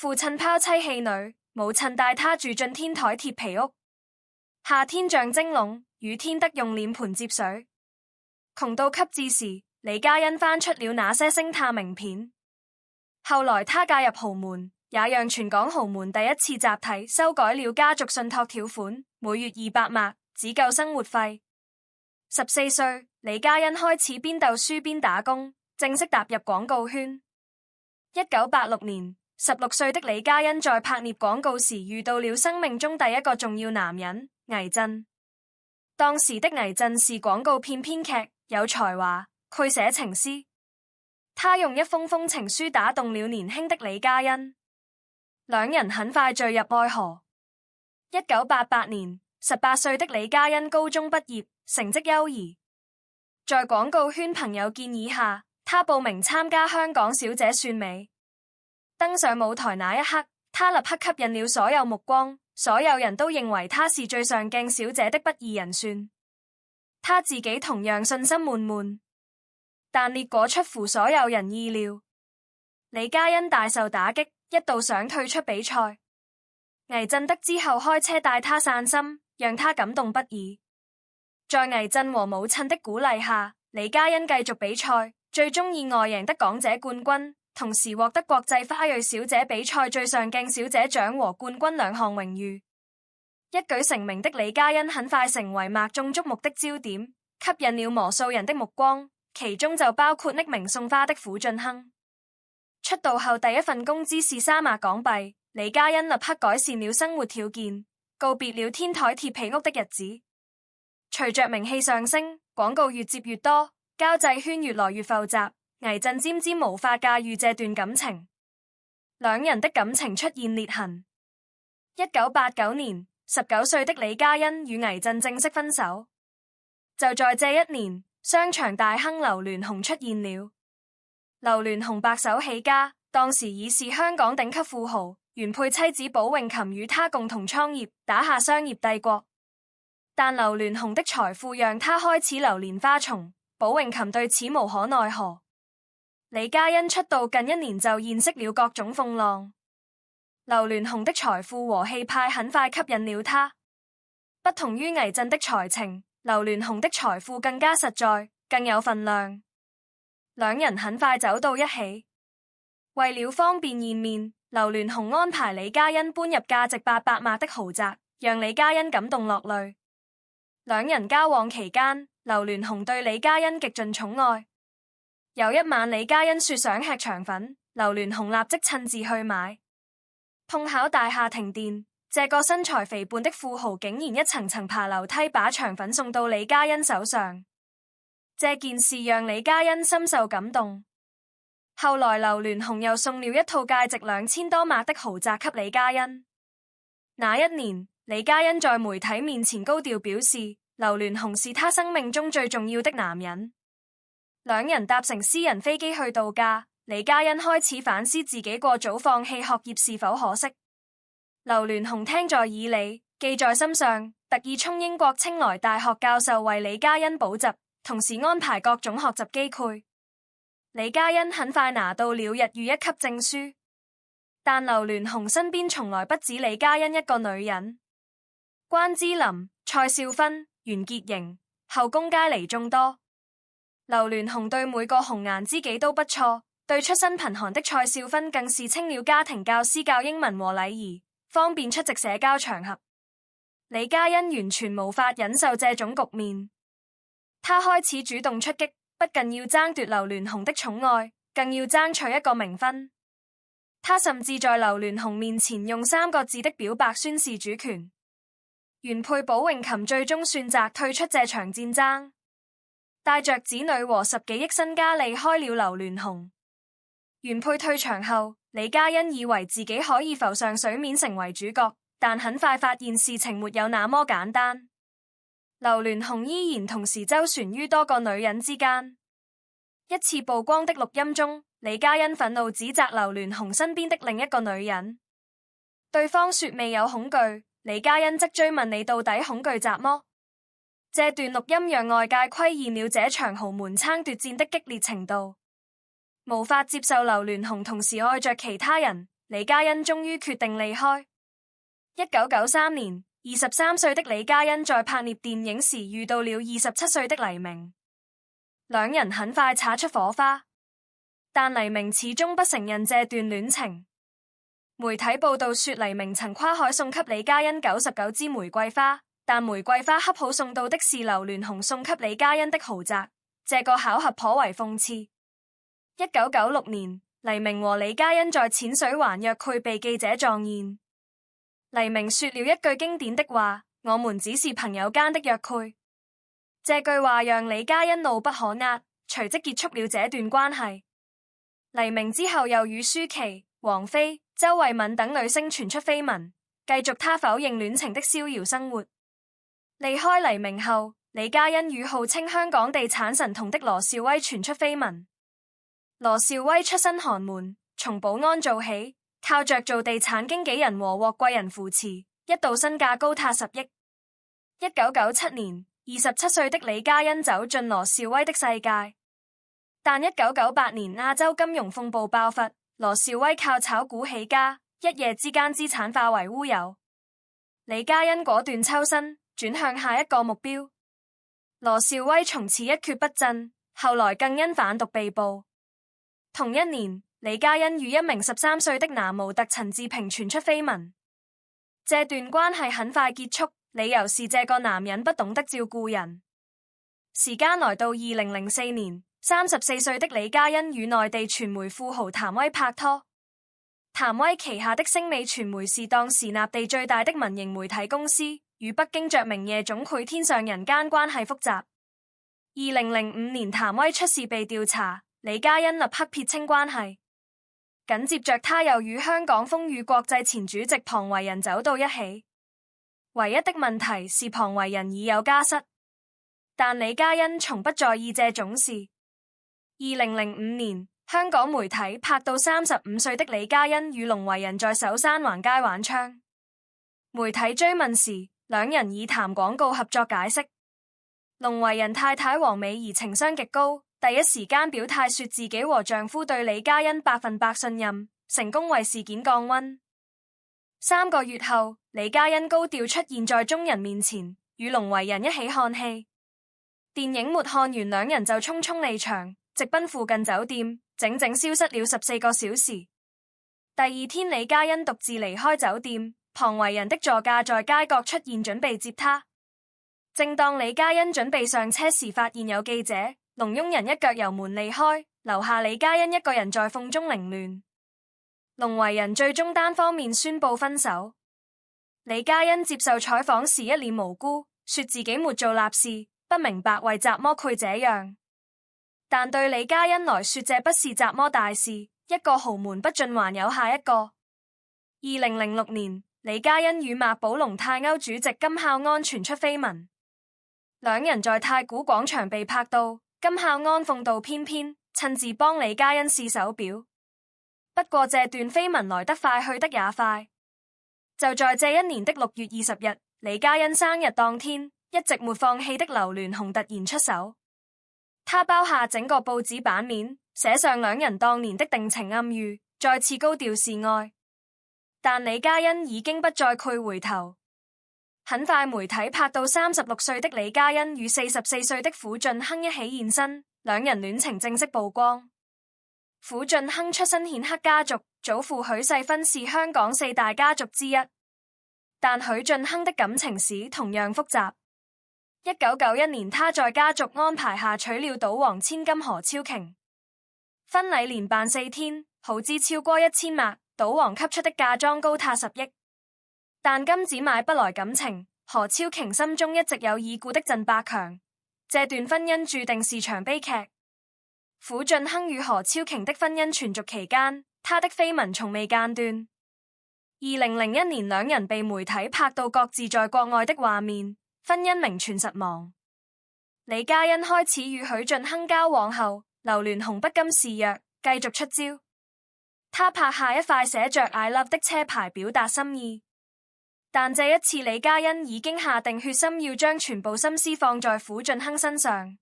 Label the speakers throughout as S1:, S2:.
S1: 父親拋妻棄女，母親帶他住進天台鐵皮屋。夏天像蒸籠，雨天得用臉盆接水。窮到給志時，李嘉欣翻出了那些星探名片。後來他嫁入豪門，也讓全港豪門第一次集體修改了家族信託條款，每月200萬，只夠生活費。14歲，李嘉欣開始邊鬥書邊打工，正式踏入廣告圈。1986年，16歲的李嘉欣在拍攝廣告時遇到了生命中第一個重要男人倪震。當時的倪震是廣告片編劇，有才華，會寫情詩。他用一封封情書打動了年輕的李嘉欣，兩人很快墜入愛河。1988年，18歲的李嘉欣高中畢業，成績優異。在廣告圈朋友建議下，他報名參加香港小姐選美。登上舞台那一刻，他立刻吸引了所有目光，所有人都認為他是最上鏡小姐的不二人選。他自己同樣信心滿滿，但結果出乎所有人意料。李嘉欣大受打擊，一度想退出比賽。倪震得知後開車帶他散心，讓他感動不已。在倪震和母親的鼓勵下，李嘉欣繼續比賽，最終意外贏得港姐冠軍，同時獲得國際花蕊小姐比賽最上鏡小姐獎和冠軍兩項榮譽。一舉成名的李嘉欣很快成為萬眾矚目的焦點，吸引了無數人的目光，其中就包括匿名送花的苦俊亨。出道後第一份工資是3萬港幣，李嘉欣立刻改善了生活條件，告別了天台鐵皮屋的日子。隨着名氣上升，廣告越接越多，交際圈越來越複雜，倪震漸漸無法駕馭這段感情，兩人的感情出現裂痕。1989年，19歲的李嘉欣與倪震正式分手。就在這一年，商場大亨劉鑾雄出現了。劉鑾雄白手起家，當時已是香港頂級富豪，原配妻子寶詠琴與他共同創業，打下商業帝國。但劉鑾雄的財富讓他開始流連花叢，寶詠琴對此無可奈何。李嘉欣出道近1年就現識了各種風浪，劉鑾雄的財富和氣派很快吸引了他。不同於倪震的才情，劉鑾雄的財富更加實在，更有分量。兩人很快走到一起。為了方便見面，劉鑾雄安排李嘉欣搬入價值800萬的豪宅，讓李嘉欣感動落淚。兩人交往期間，劉鑾雄對李嘉欣極盡寵愛。有一晚，李嘉欣說想吃腸粉，劉鑾雄立即親自去買。碰巧大廈停電，這個身材肥胖的富豪竟然一層層爬樓梯把腸粉送到李嘉欣手上。這件事讓李嘉欣深受感動。後來劉鑾雄又送了一套價值2000多萬的豪宅給李嘉欣。那一年，李嘉欣在媒體面前高調表示，劉鑾雄是他生命中最重要的男人。兩人搭乘私人飛機去度假，李嘉欣開始反思自己過早放棄學業是否可惜。劉鑾雄聽在耳裏，記在心上，特意充英國清萊大學教授為李嘉欣補習，同時安排各種學習機會。李嘉欣很快拿到了日語1級證書，但劉鑾雄身邊從來不止李嘉欣一個女人，關之琳、蔡少芬、袁潔瑩、後宮佳麗眾多。劉鑾雄對每個紅顏知己都不錯，對出身貧寒的蔡少芬更是請了家庭教師教英文和禮儀，方便出席社交場合。李嘉欣完全無法忍受這種局面，他開始主動出擊，不僅要爭奪劉鑾雄的寵愛，更要爭取一個名分。他甚至在劉鑾雄面前用3個字的表白宣示主權。原配寶詠琴最終選擇退出這場戰爭，帶着子女和10幾億身家離開了劉鑾雄。原配退場後，李嘉欣以為自己可以浮上水面成為主角，但很快發現事情沒有那麼簡單。劉鑾雄依然同時周旋於多個女人之間。一次曝光的錄音中，李嘉欣憤怒指責劉鑾雄身邊的另一個女人，對方說未有恐懼，李嘉欣則追問你到底恐懼什麼？這段錄音讓外界窺見了這場豪門爭奪戰的激烈程度。無法接受劉鑾雄同時愛着其他人，李嘉欣終於決定離開。1993年，23歲的李嘉欣在拍攝電影時遇到了27歲的黎明，兩人很快擦出火花，但黎明始終不承認這段戀情。媒體報道說，黎明曾跨海送給李嘉欣99支玫瑰花，但玫瑰花恰好送到的是劉鑾雄送給李嘉欣的豪宅，這個巧合頗為諷刺。1996年，黎明和李嘉欣在淺水灣約會被記者撞見，黎明說了一句經典的話：我們只是朋友間的約會。這句話讓李嘉欣怒不可遏，隨即結束了這段關係。黎明之後又與舒淇、王菲、周慧敏等女星傳出緋聞，繼續他否認戀情的逍遙生活。離開黎明後，李嘉欣與號稱香港地產神童的羅少威傳出緋聞。羅少威出身寒門，從保安做起，靠着做地產經紀人和獲貴人扶持，一度身價高達10億。1997年，27歲的李嘉欣走進羅少威的世界，但1998年亞洲金融風暴爆發，羅少威靠炒股起家，一夜之間資產化為烏有。李嘉欣果斷抽身，轉向下一個目標。羅少威從此一蹶不振，後來更因販毒被捕。同一年，李嘉欣與一名13歲的男模特陳志平傳出緋聞，這段關係很快結束，理由是這個男人不懂得照顧人。時間來到2004年，34歲的李嘉欣與內地傳媒富豪譚威拍拖。譚威旗下的星美傳媒是當時內地最大的民營媒體公司，與北京著名夜總會天上人間關係複雜。2005年譚威出事被調查，李嘉欣立刻撇清關係。緊接着他又與香港風雨國際前主席龐維仁走到一起，唯一的問題是龐維仁已有家室，但李嘉欣從不在意這種事。2005年，香港媒體拍到35歲的李嘉欣與龍維仁在首山橫街玩槍，媒體追問時，兩人以談廣告合作解釋。龍維仁太太黃美儀情商極高，第一時間表態說自己和丈夫對李嘉欣100%信任，成功為事件降溫。3個月後，李嘉欣高調出現在眾人面前，與龍維仁一起看戲。電影沒看完，兩人就匆匆離場，直奔附近酒店，整整消失了14個小時。第二天，李嘉欣獨自離開酒店，龐維仁的座駕在街角出現，準備接她。正當李嘉欣準備上車時，發現有記者，龍傭人一腳油門離開，留下李嘉欣一個人在風中凌亂。龍維仁最終單方面宣布分手。李嘉欣接受採訪時一臉無辜，說自己沒做立事，不明白為什麼會這樣。但對李嘉欣來說，這不是什麼大事，一個豪門不進還有下一個。2006年，李嘉欣與馬寶龍泰歐主席金孝安傳出緋聞，兩人在太古廣場被拍到，金孝安風度翩翩，親自幫李嘉欣試手錶。不過這段緋聞來得快，去得也快。就在這一年的6月20日，李嘉欣生日當天，一直沒放棄的劉鑾雄突然出手，他包下整個報紙版面，寫上兩人當年的定情暗喻，再次高調示愛。但李嘉欣已經不再攰回頭。很快媒體拍到36歲的李嘉欣與44歲的苦俊亨一起現身，兩人戀情正式曝光。苦俊亨出身顯赫家族，祖父許世勳是香港4大家族之一，但許俊亨的感情史同樣複雜。1991年，他在家族安排下娶了賭王千金何超瓊，婚禮連辦4天，耗資超過1000萬，賭王給出的嫁妝高達10億。但金子買不來感情，何超瓊心中一直有已故的鄭百強，這段婚姻注定是場悲劇。苦俊亨與何超瓊的婚姻存續期間，他的緋聞從未間斷。2001年，兩人被媒體拍到各自在國外的畫面，婚姻名存實亡。李嘉欣開始與許俊亨交往後，劉鑾雄不甘示弱，繼續出招。他拍下一塊寫着 I love 的車牌表達心意。但這一次，李嘉欣已經下定決心要將全部心思放在苦俊亨身上。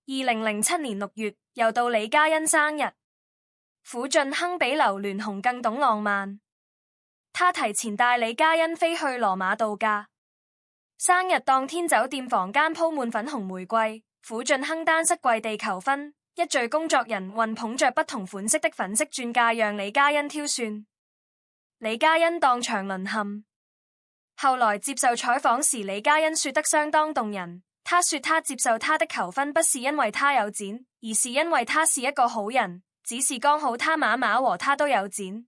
S1: 2007年6月，又到李嘉欣生日，撫俊亨比劉鑾雄更懂浪漫，他提前帶李嘉欣飛去羅馬度假。生日當天，酒店房間鋪滿粉紅玫瑰，撫俊亨單膝跪地求婚，一敘工作人員捧着不同款式的粉飾鑽戒讓李嘉欣挑選，李嘉欣當場淪陷。後來接受採訪時，李嘉欣說得相當動人。他說他接受他的求婚不是因為他有錢，而是因為他是一個好人，只是剛好他媽媽和他都有錢。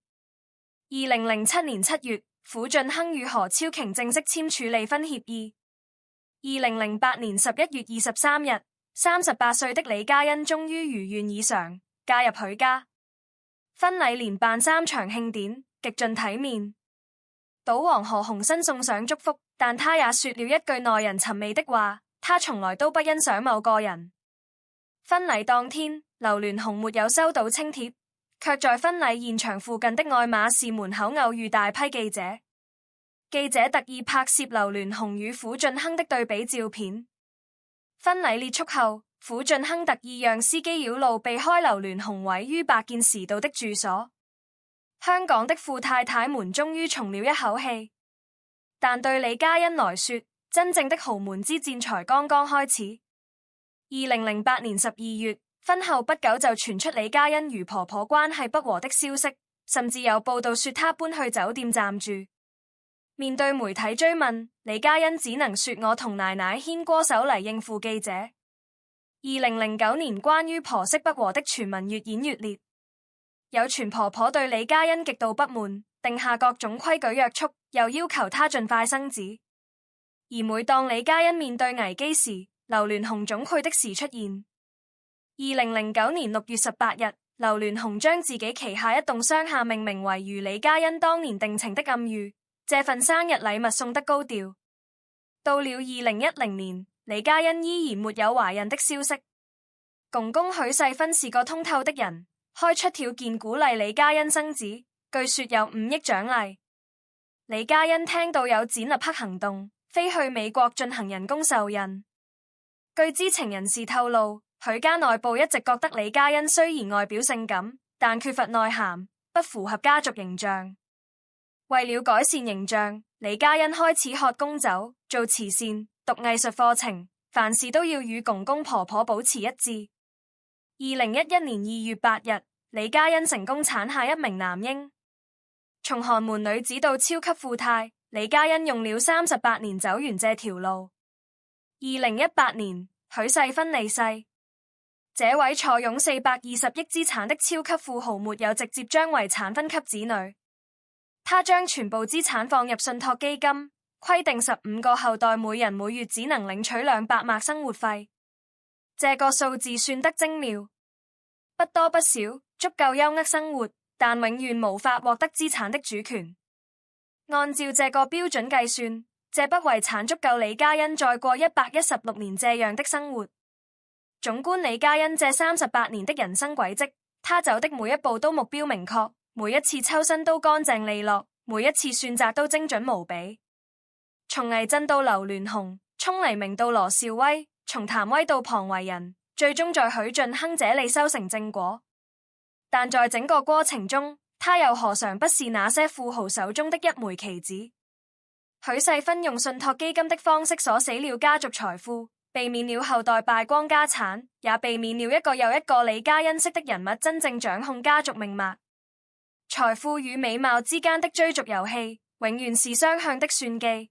S1: 2007年7月，撫俊亨與何超瓊正式簽署離婚協議。2008年11月23日，38歲的李嘉欣終於如願以償嫁入許家，婚禮連辦3場慶典，極盡體面。賭王何鴻燊送上祝福，但他也說了一句耐人尋味的話。他從來都不欣賞某個人。婚禮當天，劉鑾雄沒有收到請帖，卻在婚禮現場附近的愛馬仕門口偶遇大批記者。記者特意拍攝劉鑾雄與撫俊亨的對比照片。婚禮結束後，撫俊亨特意讓司機繞路避開劉鑾雄位於白見時道的住所。香港的富太太們終於鬆了一口氣，但對李嘉欣來說，真正的豪門之戰才剛剛開始。2008年12月，婚後不久就傳出李嘉欣與婆婆關係不和的消息，甚至有報道說她搬去酒店暫住。面對媒體追問，李嘉欣只能說我同奶奶牽過手嚟應付記者。2009年，關於婆媳不和的傳聞越演越烈，有傳婆婆對李嘉欣極度不滿，定下各種規矩約束，又要求她盡快生子。而每當李嘉欣面對危機時，劉鑾雄總會的時出現。2009年6月18日，劉鑾雄將自己旗下一棟商廈命名為如李嘉欣當年定情的暗喻，這份生日禮物送得高調。到了2010年，李嘉欣依然沒有懷孕的消息。公公許世勳是個通透的人，開出條件鼓勵李嘉欣生子，據說有5億獎勵。李嘉欣聽到有展立刻行動，飛去美國進行人工受孕。據知情人士透露，許家內部一直覺得李嘉欣雖然外表性感，但缺乏內涵，不符合家族形象。為了改善形象，李嘉欣開始喝公酒、做慈善、讀藝術課程，凡事都要與公公婆婆保持一致。2011年2月8日，李嘉欣成功產下一名男嬰。從寒門女子到超級富太，李嘉欣用了38年走完這條路。2018年，許世勳離世，這位坐擁420億資產的超級富豪沒有直接將遺產分給子女，他將全部資產放入信託基金，規定15個後代每人每月只能領取200萬生活費。這個數字算得精妙，不多不少，足夠優渥生活，但永遠無法獲得資產的主權。按照這個標準計算，這筆遺產足夠李嘉欣再過116年這樣的生活。縱觀李嘉欣這38年的人生軌跡，他走的每一步都目標明確，每一次抽身都乾淨利落，每一次選擇都精準無比。從魏震到劉鑾雄，從黎明到羅兆威，從譚威到龐維仁，最終在許俊亨這裡修成正果。但在整個過程中，他又何嘗不是那些富豪手中的一枚棋子？許世勳用信託基金的方式鎖死了家族財富，避免了後代敗光家產，也避免了一個又一個李嘉欣式的人物真正掌控家族命脈。財富與美貌之間的追逐遊戲，永遠是雙向的算計。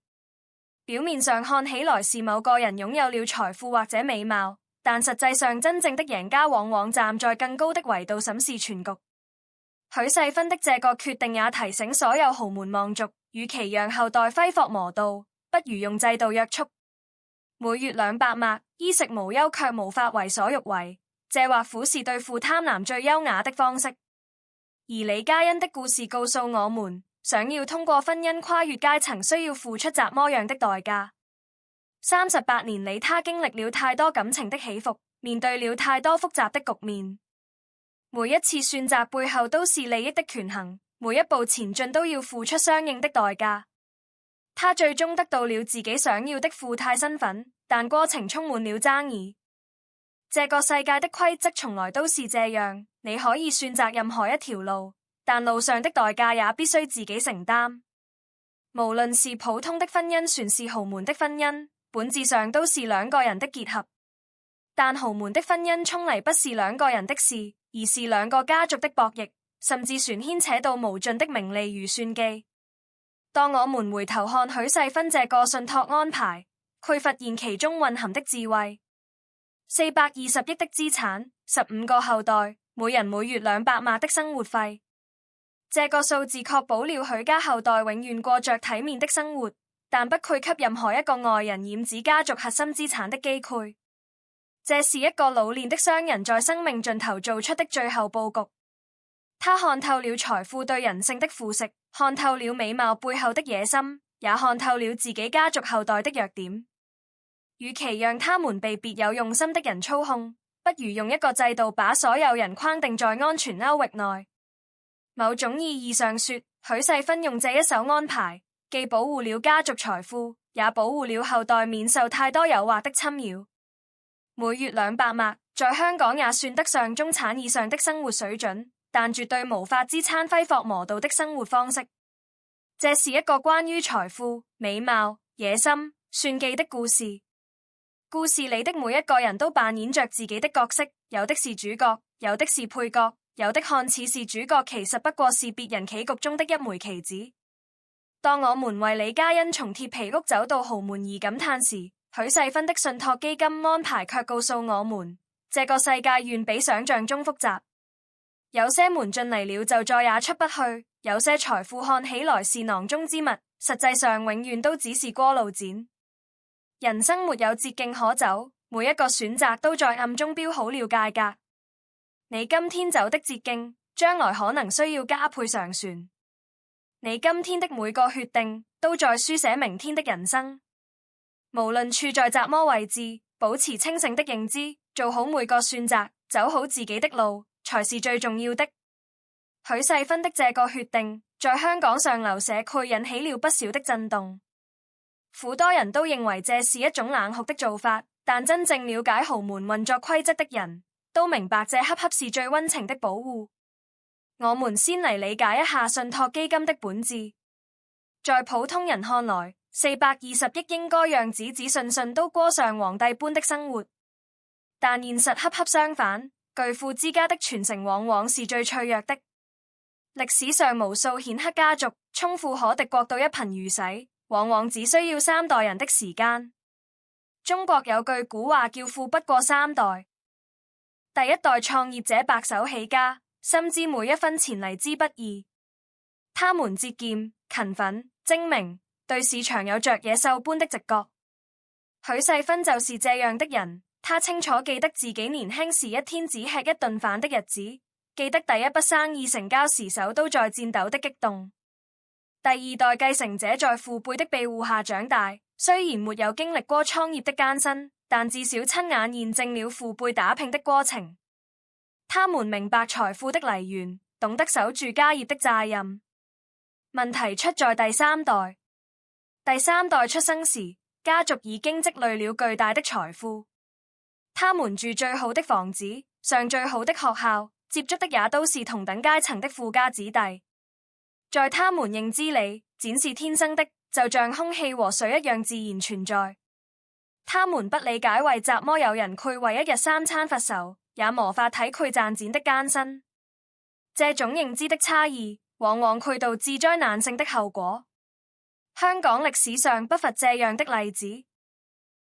S1: 表面上看起來是某個人擁有了財富或者美貌，但實際上真正的贏家往往站在更高的維度審視全局。許世勳的這個決定也提醒所有豪門望族，與其讓後代揮霍磨道，不如用制度約束。每月200萬，衣食無憂卻無法為所欲為，這或許是對付貪婪最優雅的方式。而李嘉欣的故事告訴我們，想要通過婚姻跨越階層，需要付出怎麼樣的代價。38年裡，他經歷了太多感情的起伏，面對了太多複雜的局面。每一次選擇背後都是利益的權衡，每一步前進都要付出相應的代價。他最終得到了自己想要的富太身份，但過程充滿了爭議。這個世界的規則從來都是這樣，你可以選擇任何一條路，但路上的代價也必須自己承擔。無論是普通的婚姻，還是豪門的婚姻，本質上都是兩個人的結合。但豪門的婚姻從來不是兩個人的事，而是兩個家族的博弈，甚至船牽扯到無盡的名利與算計。當我們回頭看許世勳這個信託安排，佢發現其中蘊含的智慧。420億的資產，15個後代，每人每月200萬的生活費，這個數字確保了許家後代永遠過着體面的生活，但不配給任何一個外人染指家族核心資產的機會。這是一個老練的商人在生命盡頭做出的最後布局。他看透了財富對人性的腐蝕，看透了美貌背後的野心，也看透了自己家族後代的弱點。與其讓他們被別有用心的人操控，不如用一個制度把所有人框定在安全區域內。某種意義上說，許世勳用這一手安排，既保護了家族財富，也保護了後代免受太多誘惑的侵擾。每月200萬，在香港也算得上中產以上的生活水準，但絕對無法支撐揮霍無度的生活方式。這是一個關於財富、美貌、野心、算計的故事。故事裡的每一個人都扮演着自己的角色，有的是主角，有的是配角，有的看似是主角，其實不過是別人棋局中的一枚棋子。當我們為李嘉欣從鐵皮屋走到豪門而感嘆時，許世勳的信託基金安排卻告訴我們，這個世界遠比想象中複雜。有些門進嚟了就再也出不去，有些財富看起來是囊中之物，實際上永遠都只是過路錢。人生沒有捷徑可走，每一個選擇都在暗中標好了界格。你今天走的捷徑，將來可能需要加倍上船。你今天的每個決定，都在書寫明天的人生。無論處在怎麼位置，保持清醒的認知，做好每個選擇，走好自己的路，才是最重要的。許世勳的這個決定，在香港上流社區引起了不少的震動。許多人都認為這是一種冷酷的做法，但真正了解豪門運作規則的人都明白，這恰恰是最溫情的保護。我們先嚟理解一下信託基金的本質。在普通人看來，420億應該讓子子孫孫都過上皇帝般的生活，但現實恰恰相反，巨富之家的傳承往往是最脆弱的。歷史上無數顯赫家族，充富可敵國到一貧如洗，往往只需要3代人的時間。中國有句古話叫富不過3代。第一代創業者白手起家，深知每一分錢來之不易。他們節儉、勤奮、精明，對市場有着野獸般的直覺。許世勳就是這樣的人，他清楚記得自己年輕時一天只吃一頓飯的日子，記得第一筆生意成交時手都在顫抖的激動。第二代繼承者在父輩的庇護下長大，雖然沒有經歷過創業的艱辛，但至少親眼驗證了父輩打拼的過程。他們明白財富的來源，懂得守住家業的責任。問題出在第3代。第3代出生時，家族已經積累了巨大的財富，他們住最好的房子，上最好的學校，接觸的也都是同等階層的富家子弟。在他們認知裡，錢是天生的，就像空氣和水一樣自然存在。他們不理解為什麼有人會為一日3餐發愁，也無法體會賺錢的艱辛。這種認知的差異，往往會導致災難性的後果。香港歷史上不乏這樣的例子。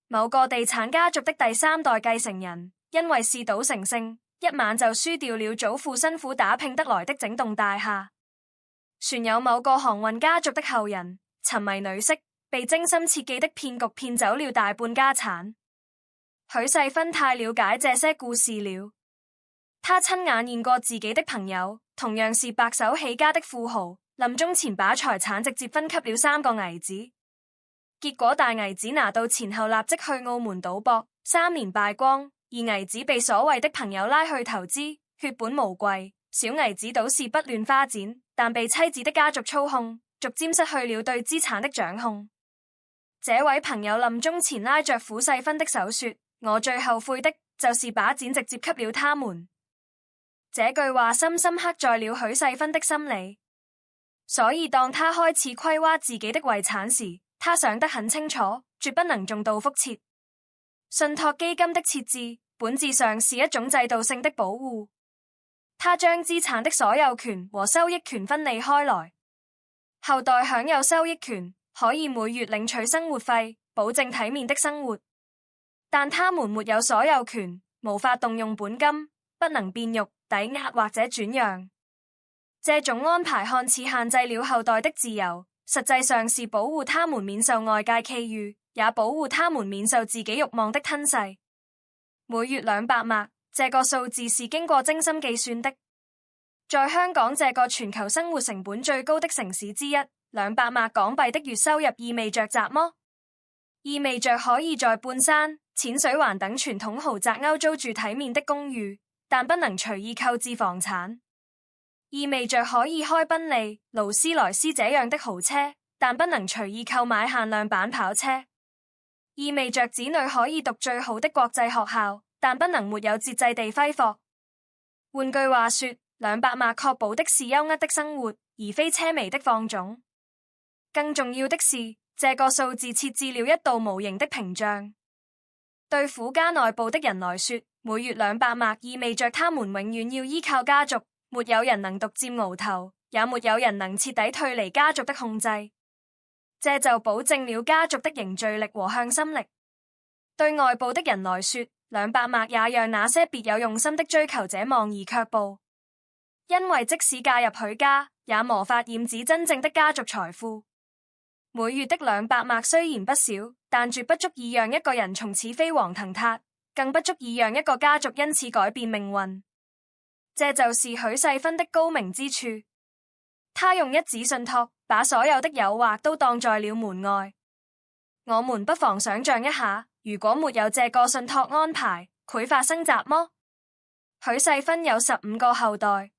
S1: 某個地產家族的第3代繼承人，因為嗜賭成性，一晚就輸掉了祖父辛苦打拼得來的整棟大廈。船有某個航運家族的後人，沉迷女色，被精心設計的騙局騙走了大半家產。許世勳太了解這些故事了，他親眼見過自己的朋友，同樣是白手起家的富豪，臨終前把財產直接分給了3個兒子，結果大兒子拿到錢後立即去澳門賭博，3年敗光；二兒子被所謂的朋友拉去投資，血本無歸；小兒子賭是不亂花錢，但被妻子的家族操控，逐漸失去了對資產的掌控。這位朋友臨終前拉着許世勳的手說：我最後悔的就是把剪直接給了他們。這句話深深刻在了許世勳的心裡，所以當他開始規劃自己的遺產時，他想得很清楚，絕不能重蹈覆轍。信託基金的設置本質上是一種制度性的保護，他將資產的所有權和收益權分離開來，後代享有收益權，可以每月領取生活費，保證體面的生活，但他們沒有所有權，無法動用本金，不能變肉、抵押或者轉讓。這種安排看似限制了後代的自由，實際上是保護他們免受外界覬覦，也保護他們免受自己慾望的吞噬。每月200麥，這個數字是經過精心計算的。在香港這個全球生活成本最高的城市之一，200麥港幣的月收入意味着什麼？意味着可以在半山、淺水灣等傳統豪宅歐租住體面的公寓，但不能隨意購置房產；意味着可以開賓利、勞斯萊斯這樣的豪車，但不能隨意購買限量版跑車；意味着子女可以讀最好的國際學校，但不能沒有節制地揮霍。換句話說，200麥確保的是優渥的生活，而非奢靡的放縱。更重要的是，這個數字設置了一道無形的屏障。對苦家內部的人來說，每月200麥意味着他們永遠要依靠家族，沒有人能獨佔鰲頭，也沒有人能徹底退離家族的控制。這就保證了家族的凝聚力和向心力。對外部的人來說，200麥也讓那些別有用心的追求者望而卻步，因為即使嫁入許家，也無法染指真正的家族財富。每月的200麥雖然不少，但絕不足以讓一個人從此飛黃騰達，更不足以讓一個家族因此改變命運。這就是許世勳的高明之處。他用一紙信託，把所有的誘惑都擋在了門外。我們不妨想象一下，如果沒有這個信託安排，會發生什麼？許世勳有15個後代，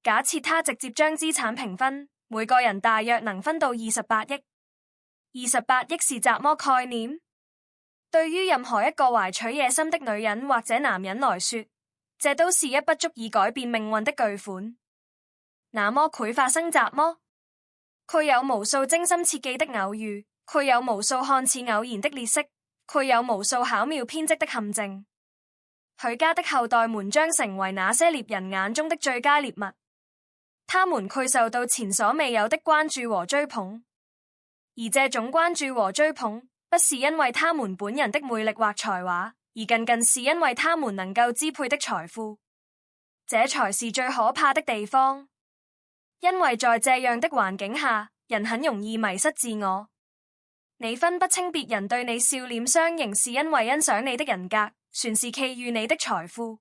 S1: 假設他直接將資產平分，每個人大約能分到28億。28億是什麼概念？對於任何一個懷取野心的女人或者男人來說，這都是一筆足以改變命運的巨款。那麼會發生什麼？會有無數精心設計的偶遇，會有無數看似偶然的列式，會有無數巧妙編織的陷阱。許家的後代們將成為那些獵人眼中的最佳獵物，他們會受到前所未有的關注和追捧，而這種關注和追捧不是因為他們本人的魅力或才華，而僅是因為他們能夠支配的財富。這才是最可怕的地方，因為在這樣的環境下，人很容易迷失自我。你分不清別人對你笑臉相迎是因為欣賞你的人格，還是覬覦你的財富。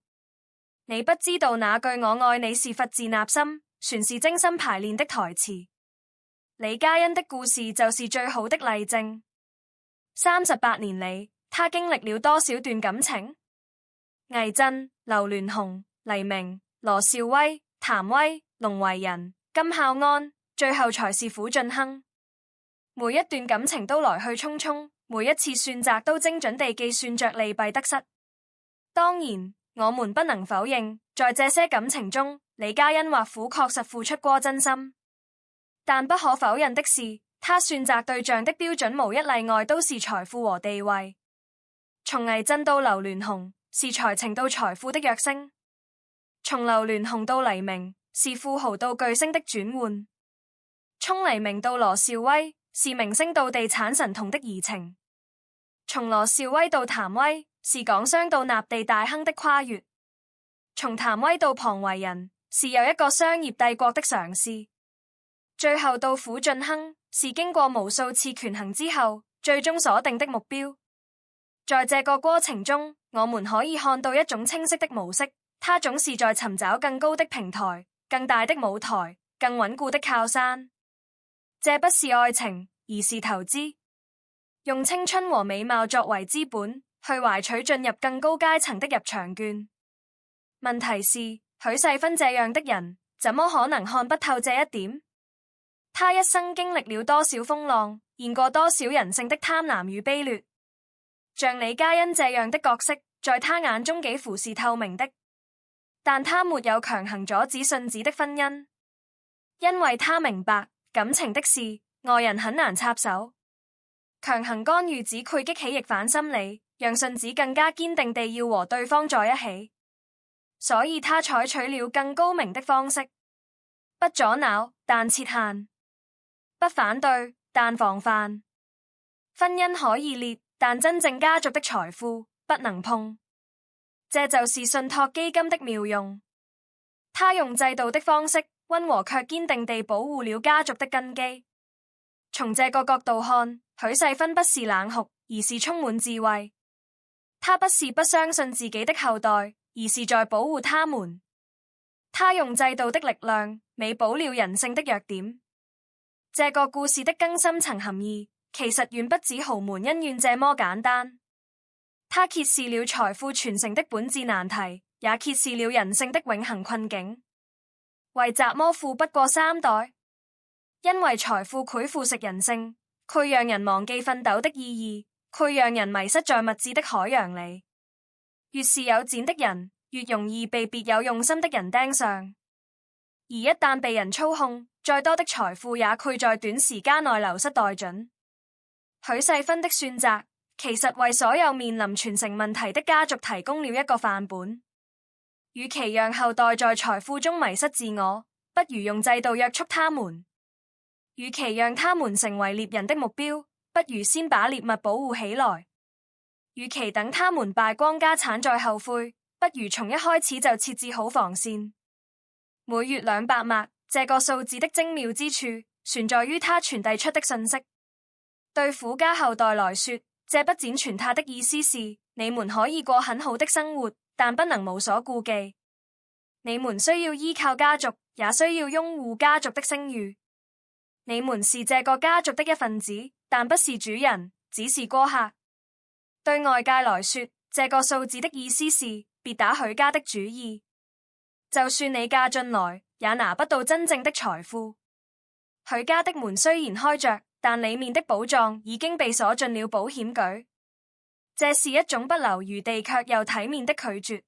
S1: 你不知道那句我愛你是發自內心，還是精心排練的台詞。李嘉欣的故事就是最好的例證。38年裡，他經歷了多少段感情？魏震、劉鑾雄、黎明、羅兆威、譚威、龍維仁、金孝安，最後才是苦俊亨。每一段感情都來去匆匆，每一次選擇都精準地計算着利弊得失。當然，我們不能否認，在這些感情中，李嘉欣或苦確實付出過真心。但不可否認的是，他選擇對象的標準無一例外都是財富和地位。從魏震到劉鑾雄，是才情到財富的躍升；從劉鑾雄到黎明，是富豪到巨星的轉換；從黎明到羅兆威，是明星到地產神童的移情；從羅兆威到譚威，是港商到納地大亨的跨越；從譚威到龐維仁，是又一個商業帝國的嘗試；最後到苦俊亨，是經過無數次權衡之後，最終鎖定的目標。在這個過程中，我們可以看到一種清晰的模式，他總是在尋找更高的平台、更大的舞台、更穩固的靠山。這不是愛情，而是投資，用青春和美貌作為資本，去懷取進入更高階層的入場券。問題是，許世勳這樣的人，怎麼可能看不透這一點？他一生經歷了多少風浪，見過多少人性的貪婪與卑劣。像李嘉欣這樣的角色，在他眼中幾乎是透明的，但他沒有強行阻止順子的婚姻，因為他明白感情的事外人很難插手，強行干預只會激起逆反心理，讓順子更加堅定地要和對方在一起，所以他採取了更高明的方式，不阻撓但設限，不反對但防範。婚姻可以裂，但真正家族的財富不能碰。這就是信託基金的妙用。他用制度的方式，溫和卻堅定地保護了家族的根基。從這個角度看，許世勳不是冷酷，而是充滿智慧。他不是不相信自己的後代，而是在保護他們。他用制度的力量，彌補了人性的弱點。這個故事的更深層含義，其實遠不止豪門恩怨這麼簡單。他揭示了財富傳承的本質難題，也揭示了人性的永恆困境。為什麼富不過三代？因為財富會腐蝕人性，會讓人忘記奮鬥的意義，會讓人迷失在物質的海洋裡。越是有錢的人，越容易被別有用心的人盯上，而一旦被人操控，再多的財富也會在短時間內流失殆盡。許世勳的選擇，其實為所有面臨傳承問題的家族提供了一個範本。與其讓後代在財富中迷失自我，不如用制度約束他們；與其讓他們成為獵人的目標，不如先把獵物保護起來；與其等他們敗光家產再後悔，不如從一開始就設置好防線。每月200萬，這個數字的精妙之處，存在於他傳遞出的信息。對苦家後代來說，這不剪傳他的意思是，你們可以過很好的生活，但不能無所顧忌。你們需要依靠家族，也需要擁護家族的聲譽。你們是這個家族的一份子，但不是主人，只是過客。對外界來說，這個數字的意思是，別打許家的主意。就算你嫁進來，也拿不到真正的財富。許家的門雖然開着，但裡面的寶藏已經被鎖進了保險局。這是一種不留餘地卻又體面的拒絕。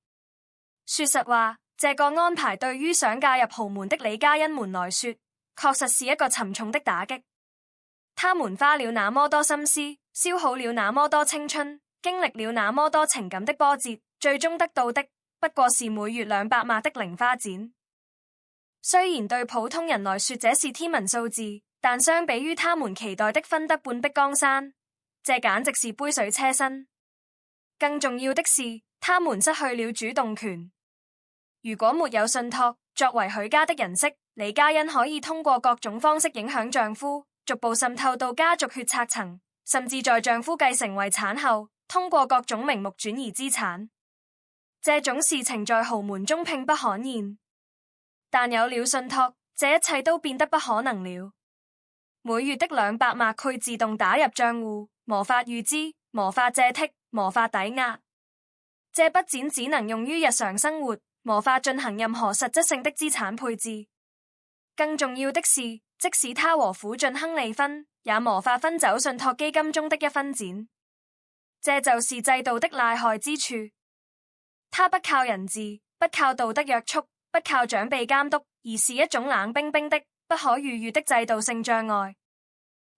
S1: 說實話，這個安排對於想嫁入豪門的李嘉欣們來說，確實是一個沉重的打擊。他們花了那麼多心思，消耗了那麼多青春，經歷了那麼多情感的波折，最終得到的不過是每月200萬的零花錢。雖然對普通人來說這是天文數字，但相比於他們期待的分得半壁江山，這簡直是杯水車薪。更重要的是，他們失去了主動權。如果沒有信託，作為許家的人媳，李嘉欣可以通過各種方式影響丈夫，逐步滲透到家族決策層，甚至在丈夫繼承遺產後，通過各種名目轉移資產。這種事情在豪門中並不罕見，但有了信託，這一切都變得不可能了。每月的200萬會自動打入賬戶，無法預支，無法借剔，無法抵押。這筆錢只能用於日常生活，無法進行任何實質性的資產配置。更重要的是，即使他和撫俊亨離婚，也無法分走信託基金中的一分錢。這就是制度的賴害之處。他不靠人治，不靠道德約束，不靠長輩監督，而是一種冷冰冰的、不可逾越的制度性障礙。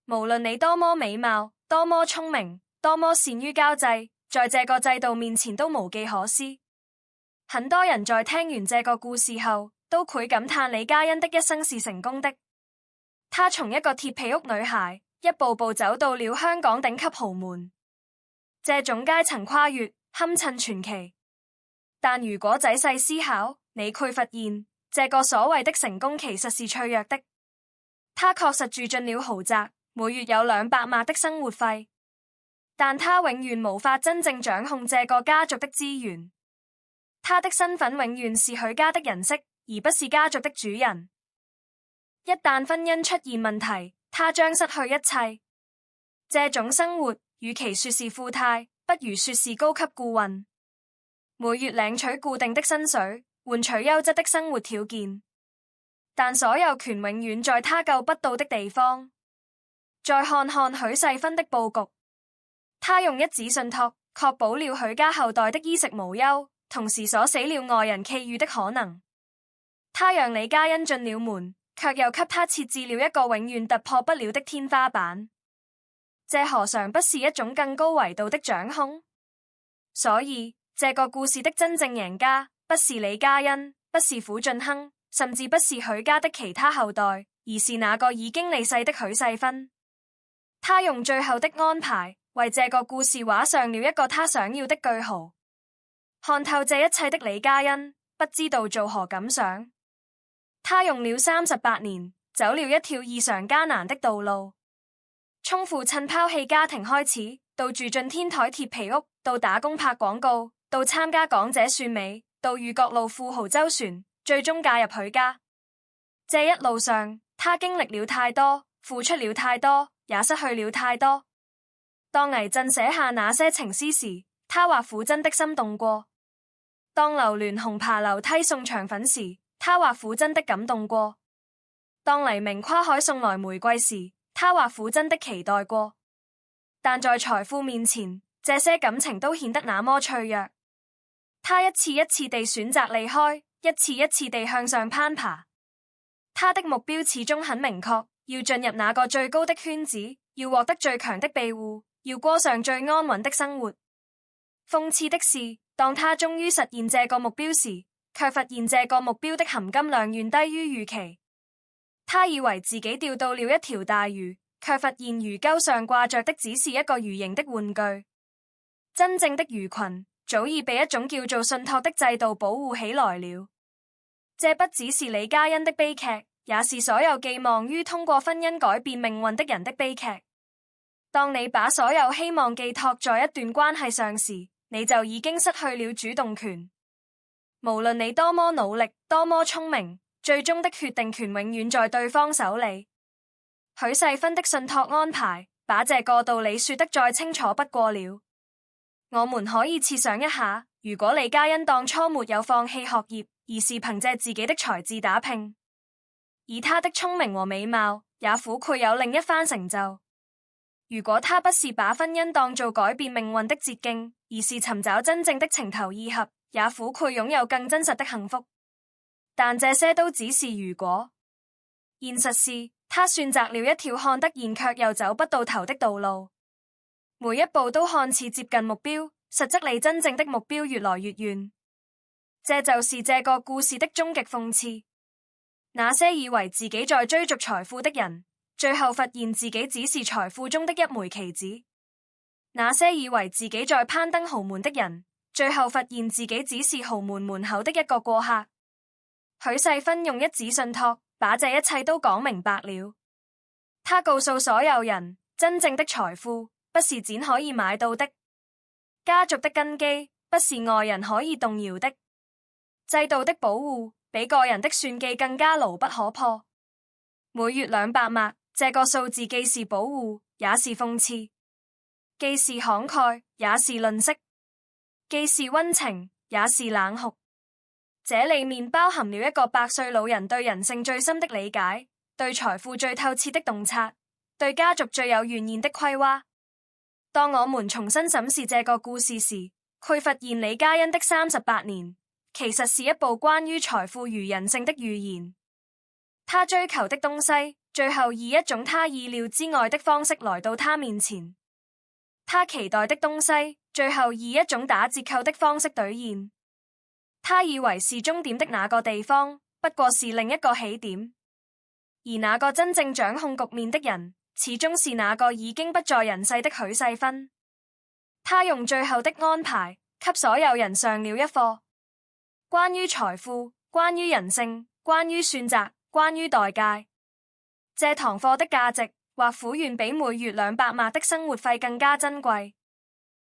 S1: 無論你多麼美貌、多麼聰明、多麼善於交際，在這個制度面前都無計可施。很多人在聽完這個故事後，都會感嘆李嘉欣的一生是成功的。她從一個鐵皮屋女孩，一步步走到了香港頂級豪門。這種階層跨越，堪稱傳奇。但如果仔細思考，你會發現，這個所謂的成功其實是脆弱的。他確實住進了豪宅，每月有200萬的生活費，但他永遠無法真正掌控這個家族的資源。他的身份永遠是許家的人媳，而不是家族的主人。一旦婚姻出現問題，他將失去一切。這種生活，與其說是富態，不如說是高級顧問。每月領取固定的薪水，換取優質的生活條件，但所有權永遠在他夠不到的地方。再看看許世勳的佈局，他用一紙信託確保了許家後代的衣食無憂，同時鎖死了外人覬覦的可能。他讓李嘉欣進了門，卻又給他設置了一個永遠突破不了的天花板。這何嘗不是一種更高維度的掌控？所以，這個故事的真正贏家，不是李嘉欣，不是撫俊亨，甚至不是許家的其他後代，而是那個已經離世的許世勳。他用最後的安排，為這個故事畫上了一個他想要的句號。看透這一切的李嘉欣，不知道作何感想。他用了38年，走了一條異常艱難的道路，從父親拋棄家庭開始，到住進天台鐵皮屋，到打工拍廣告，到參加港姐選美，到與各路富豪周旋，最終嫁入許家。這一路上，他經歷了太多，付出了太多，也失去了太多。當倪震寫下那些情詩時，他或苦真的心動過；當劉鑾雄爬樓梯送腸粉時，他或苦真的感動過；當黎明跨海送來玫瑰時，他或苦真的期待過。但在財富面前，這些感情都顯得那麼脆弱。他一次一次地選擇離開，一次一次地向上攀爬。他的目標始終很明確，要進入那個最高的圈子，要獲得最強的庇護，要過上最安穩的生活。諷刺的是，當他終於實現這個目標時，卻發現這個目標的含金量遠低於預期。他以為自己釣到了一條大魚，卻發現魚鈎上掛着的只是一個魚形的玩具。真正的魚群早已被一種叫做信託的制度保護起來了。這不只是李嘉欣的悲劇，也是所有寄望於通過婚姻改變命運的人的悲劇。當你把所有希望寄託在一段關係上時，你就已經失去了主動權。無論你多麼努力，多麼聰明，最終的決定權永遠在對方手裏。許世勳的信託安排，把這個道理說得再清楚不過了。我們可以設想一下，如果李嘉欣當初沒有放棄學業，而是憑借自己的才智打拼，以他的聰明和美貌，也苦愧有另一番成就。如果他不是把婚姻當做改變命運的捷徑，而是尋找真正的情投意合，也苦愧擁有更真實的幸福。但這些都只是如果。現實是，他選擇了一條看得見卻又走不到頭的道路，每一步都看似接近目標，實則離真正的目標越來越遠。這就是這個故事的終極諷刺。那些以為自己在追逐財富的人，最後發現自己只是財富中的一枚棋子；那些以為自己在攀登豪門的人，最後發現自己只是豪門門口的一個過客。許世勳用一紙信託把這一切都講明白了。他告訴所有人，真正的財富不是錢可以買到的，家族的根基不是外人可以動搖的，制度的保護比個人的算計更加牢不可破。每月200萬，這個數字既是保護，也是諷刺；既是慷慨，也是吝嗇；既是溫情，也是冷酷。這裏面包含了一個100歲老人對人性最深的理解，對財富最透徹的洞察，對家族最有遠見的規劃。當我們重新審視這個故事時，會發現李嘉欣的38年其實是一部關於財富與人性的寓言。他追求的東西，最後以一種他意料之外的方式來到他面前；他期待的東西，最後以一種打折扣的方式兌現。他以為是終點的那個地方，不過是另一個起點，而那個真正掌控局面的人，始終是那個已經不在人世的許世勳。他用最後的安排，給所有人上了一課：關於財富，關於人性，關於選擇，關於代價。這堂課的價值，或許遠比每月200萬的生活費更加珍貴，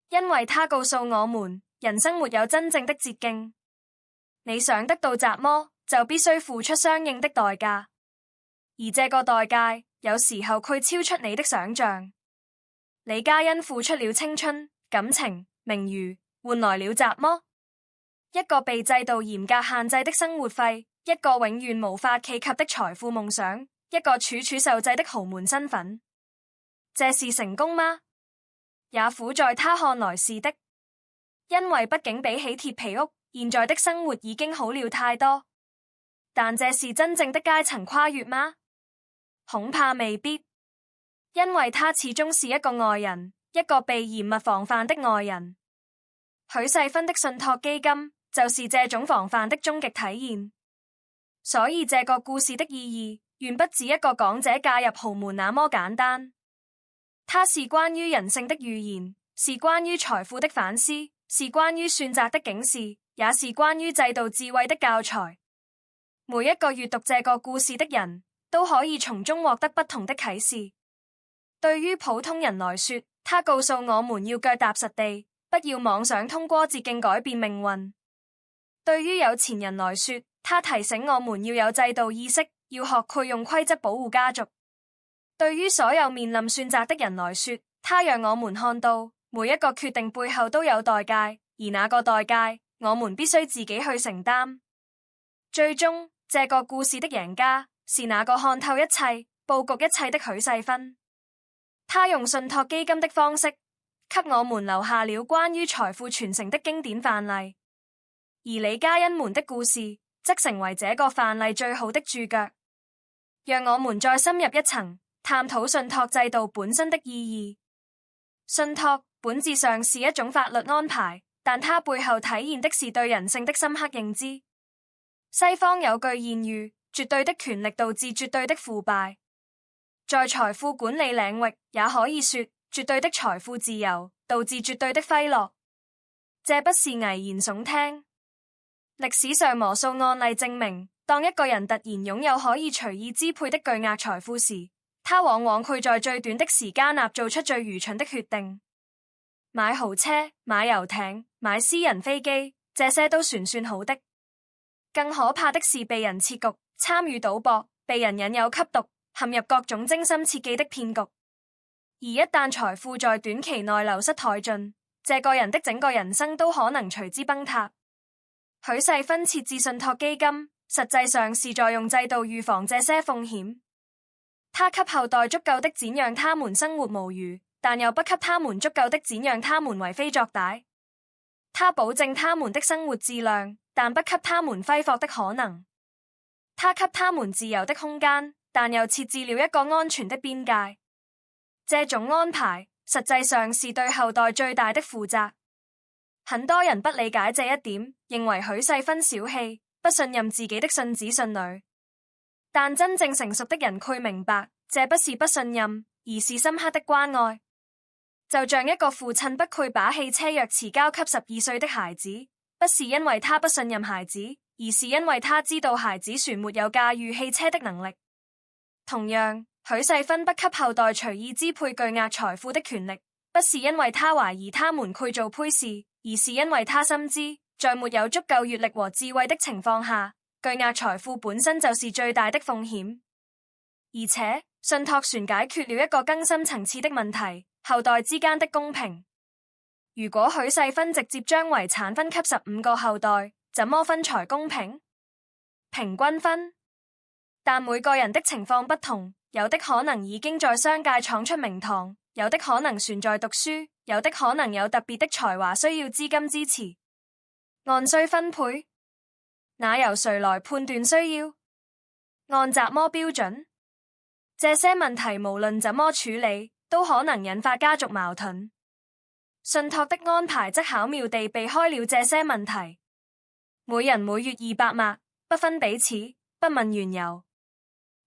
S1: 因為他告訴我們，人生沒有真正的捷徑。你想得到什麼，就必須付出相應的代價，而這個代價有時候會超出你的想象。李嘉欣付出了青春、感情、名譽，換來了什麼？一個被制度嚴格限制的生活費，一個永遠無法企及的財富夢想，一個處處受制的豪門身份。這是成功嗎？也苦在他看來是的。因為畢竟比起鐵皮屋，現在的生活已經好了太多。但這是真正的階層跨越嗎？恐怕未必，因為他始終是一個外人，一個被嚴密防範的外人。許世勳的信託基金就是這種防範的終極體現。所以這個故事的意義遠不止一個講者嫁入豪門那麼簡單，它是關於人性的預言，是關於財富的反思，是關於選擇的警示，也是關於制度智慧的教材。每一個閱讀這個故事的人都可以從中獲得不同的啟示。對於普通人來說，他告訴我們要腳踏實地，不要妄想通過捷徑改變命運。對於有錢人來說，他提醒我們要有制度意識，要學會用規則保護家族。對於所有面臨選擇的人來說，他讓我們看到每一個決定背後都有代價，而那個代價我們必須自己去承擔。最終，這個故事的贏家是那個看透一切、布局一切的許世勳。他用信託基金的方式，給我們留下了關於財富傳承的經典範例，而李嘉欣們的故事則成為這個範例最好的注腳。讓我們再深入一層，探討信託制度本身的意義。信託本質上是一種法律安排，但它背後體現的是對人性的深刻認知。西方有句諺語：絕對的權力導致絕對的腐敗。在財富管理領域，也可以說，絕對的財富自由導致絕對的揮霍。這不是危言聳聽。歷史上無數案例證明，當一個人突然擁有可以隨意支配的巨額財富時，他往往會在最短的時間內做出最愚蠢的決定。買豪車、買遊艇、買私人飛機，這些都算好的。更可怕的是被人設局，參與賭博，被人引誘吸毒，陷入各種精心設計的騙局。而一旦財富在短期內流失殆盡，這個人的整個人生都可能隨之崩塌。許世勳設置信託基金，實際上是在用制度預防這些風險。他給後代足夠的錢讓他們生活無虞，但又不給他們足夠的錢讓他們為非作歹。他保證他們的生活質量，但不給他們揮霍的可能。他給他們自由的空間，但又設置了一個安全的邊界。這種安排實際上是對後代最大的負責。很多人不理解這一點，認為許世勳小氣，不信任自己的信子信女。但真正成熟的人會明白，這不是不信任，而是深刻的關愛。就像一個父親不配把汽車鑰匙交給12歲的孩子，不是因為他不信任孩子，而是因為他知道孩子船沒有駕馭汽車的能力。同樣，許世勳不給後代隨意支配巨額財富的權力，不是因為他懷疑他們會做虧事，而是因為他深知，在沒有足夠閱歷和智慧的情況下，巨額財富本身就是最大的風險。而且，信託船解決了一個更深層次的問題：後代之間的公平。如果許世勳直接將遺產分給15個後代，怎麼分才公平？平均分。但每個人的情況不同，有的可能已經在商界闖出名堂，有的可能尚在讀書，有的可能有特別的才華需要資金支持。按需分配，那由誰來判斷需要？按怎麼標準？這些問題無論怎麼處理，都可能引發家族矛盾。信託的安排則巧妙地避開了這些問題。每人每月200萬，不分彼此，不問緣由。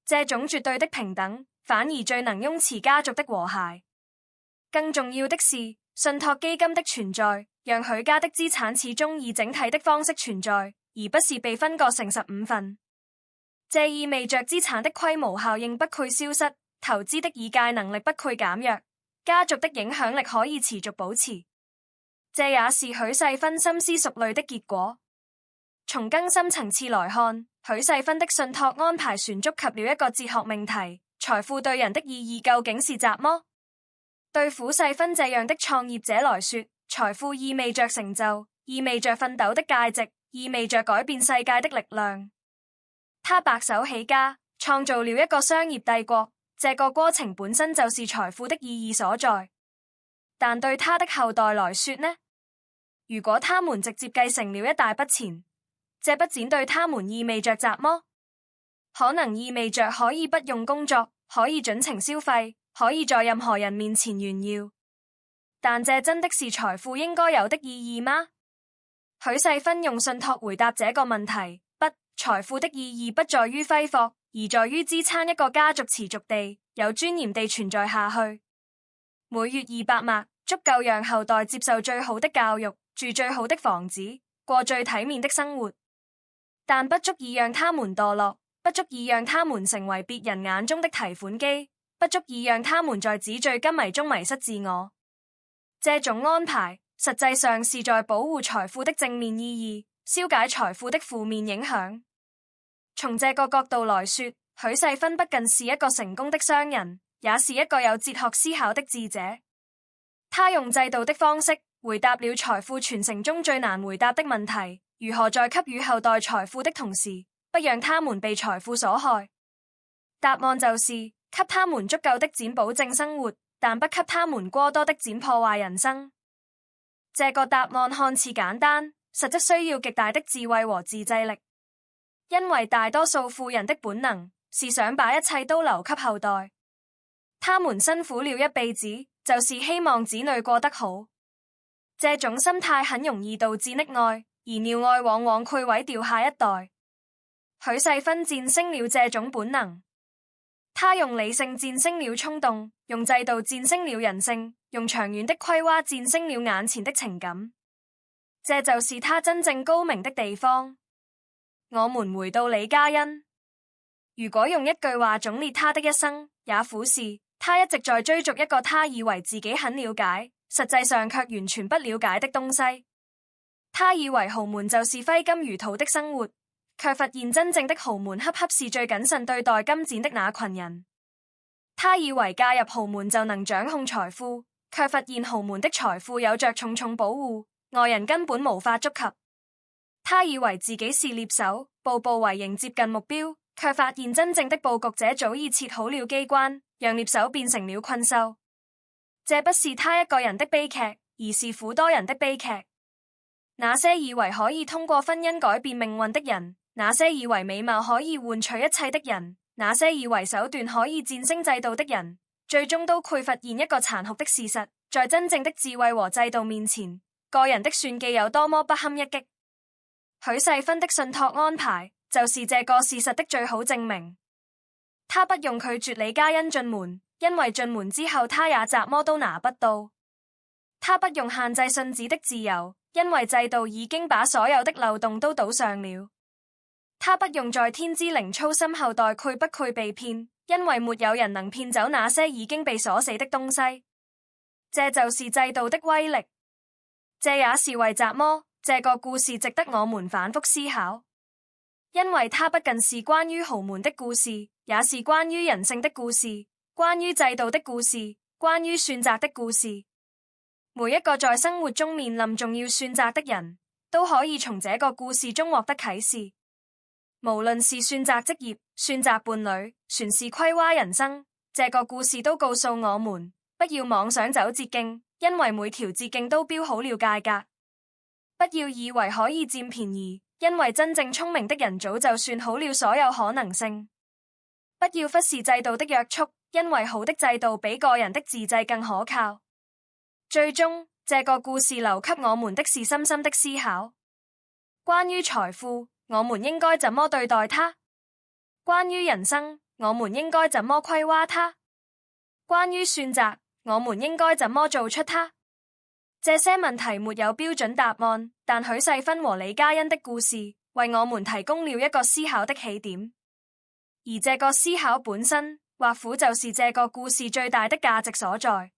S1: 這種絕對的平等，反而最能擁持家族的和諧。更重要的是，信託基金的存在，讓許家的資產始終以整體的方式存在，而不是被分割成15份。這意味着資產的規模效應不會消失，投資的議價能力不會減弱，家族的影響力可以持續保持。這也是許世勳深思熟慮的結果。從更深層次來看，許世勳的信託安排船觸及了一個哲學命題：財富對人的意義究竟是什麼？對許世勳這樣的創業者來說，財富意味着成就，意味着奮鬥的價值，意味着改變世界的力量。他白手起家，創造了一個商業帝國，這個過程本身就是財富的意義所在。但對他的後代來說呢？如果他們直接繼承了一大筆錢，這筆錢對他們意味着什麼？可能意味着可以不用工作，可以盡情消費，可以在任何人面前炫耀。但這真的是財富應該有的意義嗎？許世勳用信託回答這個問題：不，財富的意義不在於揮霍，而在於支撐一個家族持續地、有尊嚴地存在下去。每月200萬，足夠讓後代接受最好的教育，住最好的房子，過最體面的生活，但不足以讓他們墮落，不足以讓他們成為別人眼中的提款機，不足以讓他們在紙醉金迷中迷失自我。這種安排實際上是在保護財富的正面意義，消解財富的負面影響。從這個角度來說，許世勳不僅是一個成功的商人，也是一個有哲學思考的智者。他用制度的方式回答了財富傳承中最難回答的問題：如何在給予後代財富的同時，不讓他們被財富所害？答案就是給他們足夠的錢保證生活，但不給他們過多的錢破壞人生。這個答案看似簡單，實則需要極大的智慧和自制力，因為大多數富人的本能是想把一切都留給後代。他們辛苦了一輩子，就是希望子女過得好。這種心態很容易導致溺愛，而溺愛往往潰毀掉下一代。許世勳戰勝了這種本能，他用理性戰勝了衝動，用制度戰勝了人性，用長遠的規劃戰勝了眼前的情感。這就是他真正高明的地方。我們回到李嘉欣，如果用一句話總結他的一生，也苦是他一直在追逐一個他以為自己很了解，實際上卻完全不了解的東西。他以為豪門就是揮金如土的生活，卻發現真正的豪門恰恰是最謹慎對待金錢的那群人。他以為嫁入豪門就能掌控財富，卻發現豪門的財富有着重重保護，外人根本無法觸及。他以為自己是獵手，步步為營接近目標，卻發現真正的布局者早已設好了機關，讓獵手變成了困獸。這不是他一個人的悲劇，而是許多人的悲劇。那些以為可以通過婚姻改變命運的人，那些以為美貌可以換取一切的人，那些以為手段可以戰勝制度的人，最終都會發現一個殘酷的事實：在真正的智慧和制度面前，個人的算計有多麼不堪一擊。許世勳的信託安排就是這個事實的最好證明。他不用拒絕李嘉欣進門，因為進門之後他也怎麼都拿不到。他不用限制信子的自由，因為制度已經把所有的漏洞都堵上了。他不用在天之靈操心後代會不會被騙，因為沒有人能騙走那些已經被鎖死的東西。這就是制度的威力。這也是為什麼這個故事值得我們反覆思考，因為它不僅是關於豪門的故事，也是關於人性的故事，關於制度的故事，關於選擇的故事。每一個在生活中面臨重要選擇的人，都可以從這個故事中獲得啟示。無論是選擇職業、選擇伴侶，還是規劃人生，這個故事都告訴我們，不要妄想走捷徑，因為每條捷徑都標好了界格。不要以為可以佔便宜，因為真正聰明的人早就算好了所有可能性。不要忽視制度的約束，因為好的制度比個人的自制更可靠。最終，這個故事留給我們的是深深的思考。關於財富，我們應該怎麼對待它？關於人生，我們應該怎麼規劃它？關於選擇，我們應該怎麼做出它？這些問題沒有標準答案，但許世勳和李嘉欣的故事為我們提供了一個思考的起點，而這個思考本身，或許就是這個故事最大的價值所在。